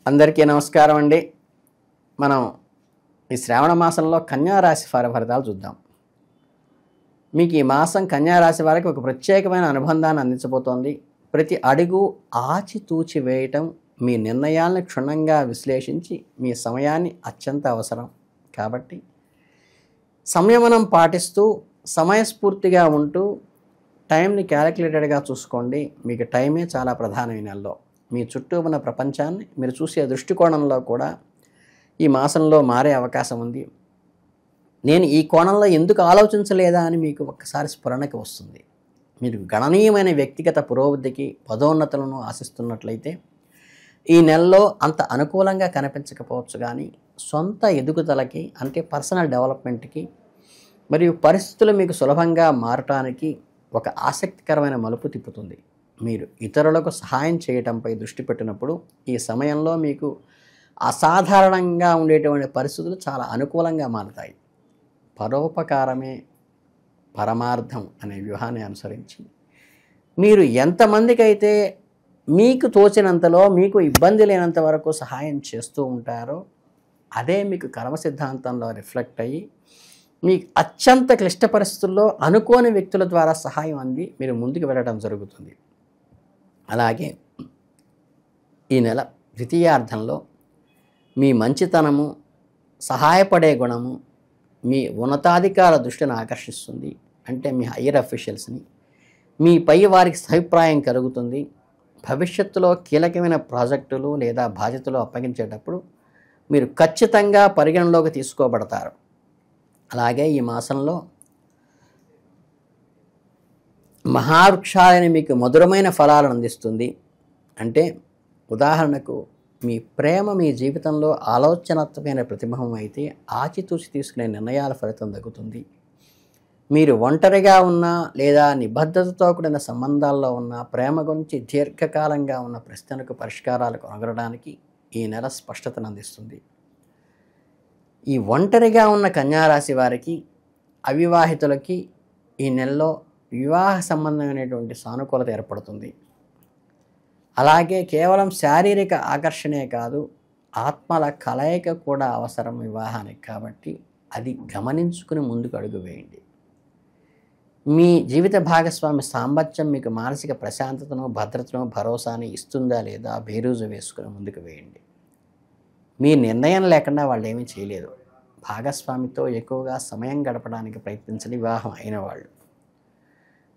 అందరికీ నమస్కారం అండి. మనం ఈ శ్రావణ మాసంలో కన్యా రాశి వారి ఫలితాలు చూద్దాం. మీకు ఈ మాసం కన్యా రాశి వారికి ఒక ప్రత్యేకమైన అనుబంధాన్ని అందించబోతోంది. ప్రతి అడుగు ఆచితూచి వేయటం, మీ నిర్ణయాలను క్షుణ్ణంగా విశ్లేషించి మీ సమయాన్ని అత్యంత అవసరం. కాబట్టి సంయమనం పాటిస్తూ సమయస్ఫూర్తిగా ఉంటూ టైంని క్యాలిక్యులేటెడ్గా చూసుకోండి. మీకు టైమే చాలా ప్రధానం. ఈ నెలలో మీ చుట్టూ ఉన్న ప్రపంచాన్ని మీరు చూసే దృష్టికోణంలో కూడా ఈ మాసంలో మారే అవకాశం ఉంది. నేను ఈ కోణంలో ఎందుకు ఆలోచించలేదా అని మీకు ఒక్కసారి స్ఫురణకి వస్తుంది. మీరు గణనీయమైన వ్యక్తిగత పురోభివృద్ధికి, పదోన్నతులను ఆశిస్తున్నట్లయితే ఈ నెలలో అంత అనుకూలంగా కనిపించకపోవచ్చు, కానీ సొంత ఎదుగుదలకి అంటే పర్సనల్ డెవలప్మెంట్కి మరియు పరిస్థితులు మీకు సులభంగా మారటానికి ఒక ఆసక్తికరమైన మలుపు తిప్పుతుంది. మీరు ఇతరులకు సహాయం చేయటంపై దృష్టి పెట్టినప్పుడు ఈ సమయంలో మీకు అసాధారణంగా ఉండేటువంటి పరిస్థితులు చాలా అనుకూలంగా మారుతాయి. పరోపకారమే పరమార్థం అనే వ్యూహాన్ని అనుసరించి మీరు ఎంతమందికి అయితే మీకు తోచినంతలో, మీకు ఇబ్బంది లేనంత వరకు సహాయం చేస్తూ ఉంటారో అదే మీకు కర్మ సిద్ధాంతంలో రిఫ్లెక్ట్ అయ్యి మీకు అత్యంత క్లిష్ట పరిస్థితుల్లో అనుకోని వ్యక్తుల ద్వారా సహాయం అంది మీరు ముందుకు వెళ్ళడం జరుగుతుంది. అలాగే ఈ నెల ద్వితీయార్థంలో మీ మంచితనము, సహాయపడే గుణము మీ ఉన్నతాధికార దృష్టిని ఆకర్షిస్తుంది. అంటే మీ హయ్యర్ అఫీషియల్స్ని, మీపై వారికి అభిప్రాయం కలుగుతుంది. భవిష్యత్తులో కీలకమైన ప్రాజెక్టులు లేదా బాధ్యతలు అప్పగించేటప్పుడు మీరు ఖచ్చితంగా పరిగణలోకి తీసుకోబడతారు. అలాగే ఈ మాసంలో మహావృక్షాలని మీకు మధురమైన ఫలాలను అందిస్తుంది. అంటే ఉదాహరణకు మీ ప్రేమ మీ జీవితంలో ఆలోచనాత్మకమైన ప్రతిబింబం అయితే ఆచితూచి తీసుకునే నిర్ణయాల ఫలితం దక్కుతుంది. మీరు ఒంటరిగా ఉన్నా లేదా నిబద్ధతతో కూడిన సంబంధాల్లో ఉన్న ప్రేమ గురించి దీర్ఘకాలంగా ఉన్న ప్రశ్నలకు పరిష్కారాలు కనుగొనడానికి ఈ నెల స్పష్టతను అందిస్తుంది. ఈ ఒంటరిగా ఉన్న కన్యారాశి వారికి, అవివాహితులకి ఈ నెలలో వివాహ సంబంధమైనటువంటి సానుకూలత ఏర్పడుతుంది. అలాగే కేవలం శారీరక ఆకర్షణే కాదు, ఆత్మల కలయిక కూడా అవసరం వివాహానికి. కాబట్టి అది గమనించుకుని ముందుకు అడుగు వేయండి. మీ జీవిత భాగస్వామి సామర్థ్యం మీకు మానసిక ప్రశాంతతను, భద్రతను, భరోసాని ఇస్తుందా లేదా బేరీజు వేసుకుని ముందుకు వేయండి. మీ నిర్ణయం లేకుండా వాళ్ళు ఏమీ చేయలేదు. భాగస్వామితో ఎక్కువగా సమయం గడపడానికి ప్రయత్నించండి. వివాహం అయిన వాళ్ళు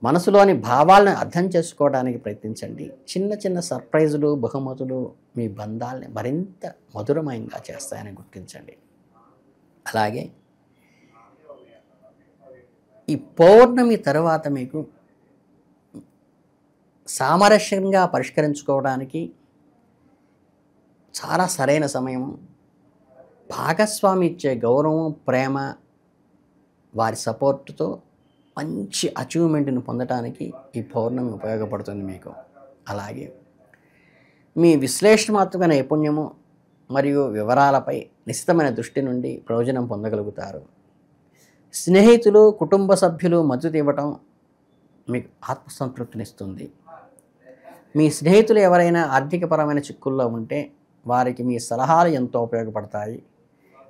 మనసులోని భావాలను అర్థం చేసుకోవడానికి ప్రయత్నించండి. చిన్న చిన్న సర్ప్రైజులు, బహుమతులు మీ బంధాలని మరింత మధురమయంగా చేస్తాయని గుర్తించండి. అలాగే ఈ పౌర్ణమి తర్వాత మీకు సామరస్యంగా పరిష్కరించుకోవడానికి చాలా సరైన సమయం. భాగస్వామి ఇచ్చే గౌరవం, ప్రేమ, వారి సపోర్టుతో మంచి అచీవ్మెంట్ని పొందడానికి ఈ పౌర్ణమి ఉపయోగపడుతుంది మీకు. అలాగే మీ విశ్లేషణాత్మక నైపుణ్యము మరియు వివరాలపై నిశ్చితమైన దృష్టి నుండి ప్రయోజనం పొందగలుగుతారు. స్నేహితులు, కుటుంబ సభ్యులు మద్దతు ఇవ్వటం మీకు ఆత్మసంతృప్తినిస్తుంది. మీ స్నేహితులు ఎవరైనా ఆర్థికపరమైన చిక్కుల్లో ఉంటే వారికి మీ సలహాలు ఎంతో ఉపయోగపడతాయి.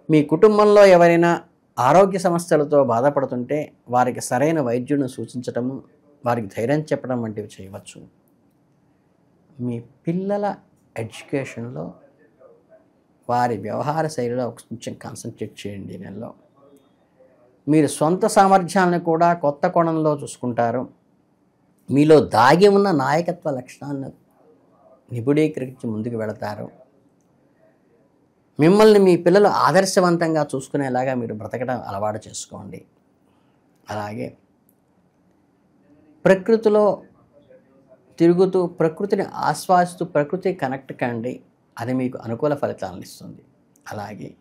మీ కుటుంబంలో ఎవరైనా ఆరోగ్య సమస్యలతో బాధపడుతుంటే వారికి సరైన వైద్యులను సూచించటము, వారికి ధైర్యం చెప్పడం వంటివి చేయవచ్చు. మీ పిల్లల ఎడ్యుకేషన్లో, వారి వ్యవహార శైలిలో కొంచెం కాన్సన్ట్రేట్ చేయండి. నెలలో మీరు సొంత సామర్థ్యాలను కూడా కొత్త కోణంలో చూసుకుంటారు. మీలో దాగి ఉన్న నాయకత్వ లక్షణాలను నిపుణీకరించి ముందుకు వెళతారు. మిమ్మల్ని మీ పిల్లలు ఆదర్శవంతంగా చూసుకునేలాగా మీరు బ్రతకడం అలవాటు చేసుకోండి. అలాగే ప్రకృతిలో తిరుగుతూ, ప్రకృతిని ఆస్వాదిస్తూ ప్రకృతి కనెక్ట్ కండి. అది మీకు అనుకూల ఫలితాలను ఇస్తుంది. అలాగే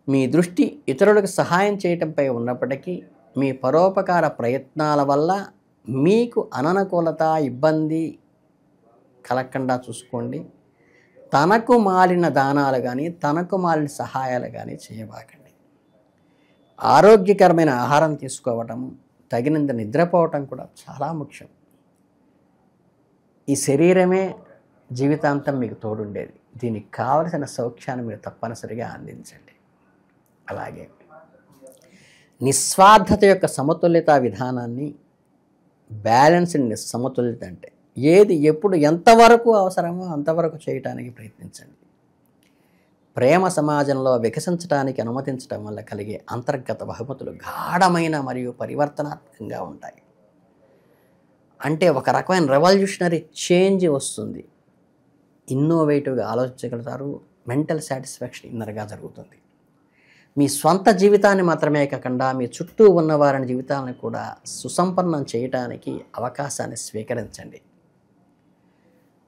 మీ దృష్టి ఇతరులకు సహాయం చేయటంపై ఉన్నప్పటికీ మీ పరోపకార ప్రయత్నాల వల్ల మీకు అననుకూలత, ఇబ్బంది కలగకుండా చూసుకోండి. తనకు మాలిన దానాలు కానీ, తనకు మాలిన సహాయాలు కానీ చేయబాకండి. ఆరోగ్యకరమైన ఆహారం తీసుకోవటం, తగినంత నిద్రపోవటం కూడా చాలా ముఖ్యం. ఈ శరీరమే జీవితాంతం మీకు తోడుండేది. దీనికి కావలసిన సౌఖ్యాన్ని మీరు తప్పనిసరిగా అందించండి. అలాగే నిస్వార్థత యొక్క సమతుల్యత విధానాన్ని, బ్యాలెన్స్డ్ సమతుల్యత అంటే ఏది ఎప్పుడు ఎంతవరకు అవసరమో అంతవరకు చేయటానికి ప్రయత్నించండి. ప్రేమ సమాజంలో వికసించడానికి అనుమతించడం వల్ల కలిగే అంతర్గత బహుమతులు గాఢమైన మరియు పరివర్తనాత్మకంగా ఉంటాయి. అంటే ఒక రకమైన రెవల్యూషనరీ చేంజ్ వస్తుంది. ఇన్నోవేటివ్గా ఆలోచించగలుగుతారు. మెంటల్ సాటిస్ఫాక్షన్ ఇన్నర్గా జరుగుతుంది. మీ స్వంత జీవితాన్ని మాత్రమే కాకుండా మీ చుట్టూ ఉన్న వారి జీవితాలను కూడా సుసంపన్నం చేయటానికి అవకాశాన్ని స్వీకరించండి.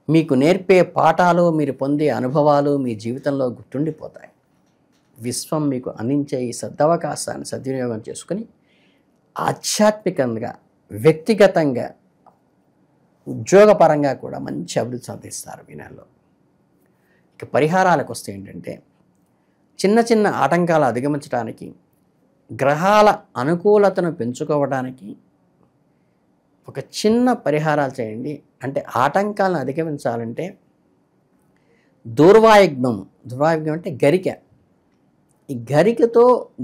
మీకు నేర్పే పాఠాలు, మీరు పొందే అనుభవాలు మీ జీవితంలో గుర్తుండిపోతాయి. విశ్వం మీకు అందించే ఈ సదవకాశాన్ని సద్వినియోగం చేసుకుని ఆధ్యాత్మికంగా, వ్యక్తిగతంగా, ఉద్యోగపరంగా కూడా మంచి అభివృద్ధి సాధిస్తారు ఈ నెలలో. ఇక పరిహారాలకు వస్తే ఏంటంటే, చిన్న చిన్న ఆటంకాలు అధిగమించడానికి, గ్రహాల అనుకూలతను పెంచుకోవడానికి ఒక చిన్న పరిహారాలు చేయండి. అంటే ఆటంకాలను అధిగమించాలంటే దూర్వాయుగ్నం అంటే గరిక. ఈ గరికతో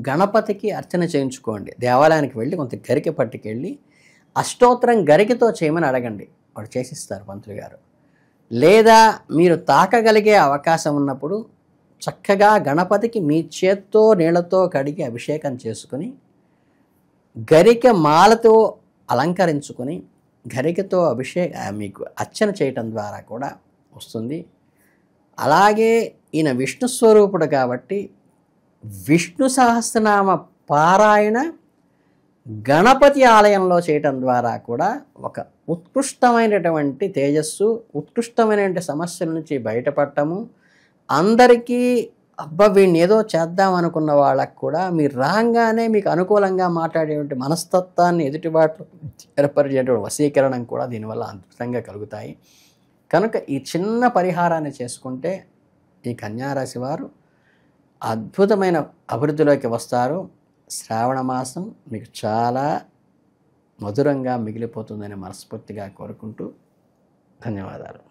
గణపతికి అర్చన చేయించుకోండి. దేవాలయానికి వెళ్ళి కొంత గరిక పట్టుకెళ్ళి అష్టోత్తరం గరికతో చేయమని అడగండి, వాడు చేసిస్తారు పంతులు గారు. లేదా మీరు తాకగలిగే అవకాశం ఉన్నప్పుడు చక్కగా గణపతికి మీ చేత్తో నీళ్లతో కడిగి అభిషేకం చేసుకుని గరిక మాలతో అలంకరించుకొని గరికతో మీకు అర్చన చేయటం ద్వారా కూడా వస్తుంది. అలాగే ఈయన విష్ణు స్వరూపుడు కాబట్టి విష్ణు సహస్రనామ పారాయణ గణపతి ఆలయంలో చేయటం ద్వారా కూడా ఒక ఉత్కృష్టమైనటువంటి తేజస్సు, ఉత్కృష్టమైనటువంటి సమస్యల నుంచి బయటపడటము, అందరికీ వీడిని ఏదో చేద్దాం అనుకున్న వాళ్ళకు కూడా మీరు రాగానే మీకు అనుకూలంగా మాట్లాడేటువంటి మనస్తత్వాన్ని ఎదుటిబాటు ఏర్పరిచేటువంటి వశీకరణం కూడా దీనివల్ల అద్భుతంగా కలుగుతాయి. కనుక ఈ చిన్న పరిహారాన్ని చేసుకుంటే ఈ కన్యారాశి వారు అద్భుతమైన అభివృద్ధిలోకి వస్తారు. శ్రావణ మాసం మీకు చాలా మధురంగా మిగిలిపోతుందని మనస్ఫూర్తిగా కోరుకుంటూ ధన్యవాదాలు.